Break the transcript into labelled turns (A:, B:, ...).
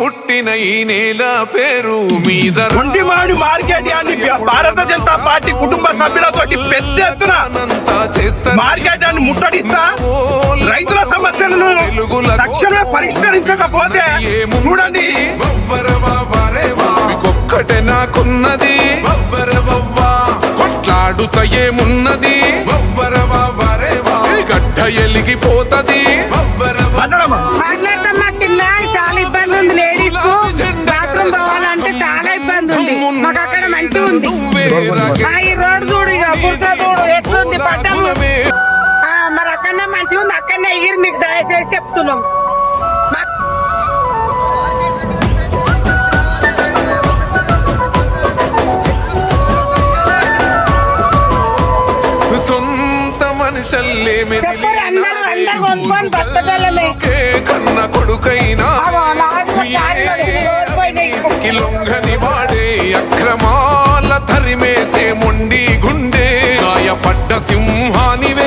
A: పుట్టిన ఈ నేల పేరు మీద
B: ఒంటిమాడి మార్కెట్ యార్డ్ భారత జనతా పార్టీ కుటుంబ సభ్యులతో పెద్ద ఎత్తున మార్కెట్ యార్డ్ ముట్టడిస్తా రైతుల సమస్యలను తక్షణమే పరిష్కరించకపోతే చూడండి
A: ఒక్కటే నాకున్నది కొట్లాడుత ఏమున్నది గడ్డ ఎలిగిపోతది
C: చాలా ఇబ్బంది ఉంది. లేడీస్ కు బాత్రూమ్ పోవాలంటే చాలా ఇబ్బంది ఉంది. మాకు అక్కడ మంచి ఉంది. ఈ రోడ్ చూడు, ఇక బుర్సా చూడు ఎట్లుంది పడ్డము. మరి అక్కడనే మంచిగా ఉంది. అక్కడనే ఎగిరి మీకు దయచేసి చెప్తున్నాం.
A: సొంత మనుషల్లే కన్న కొడుకైనా లొంగని వాడే అక్రమాల తరిమేసే మొండి గుండె గాయపడ్డ సింహానివే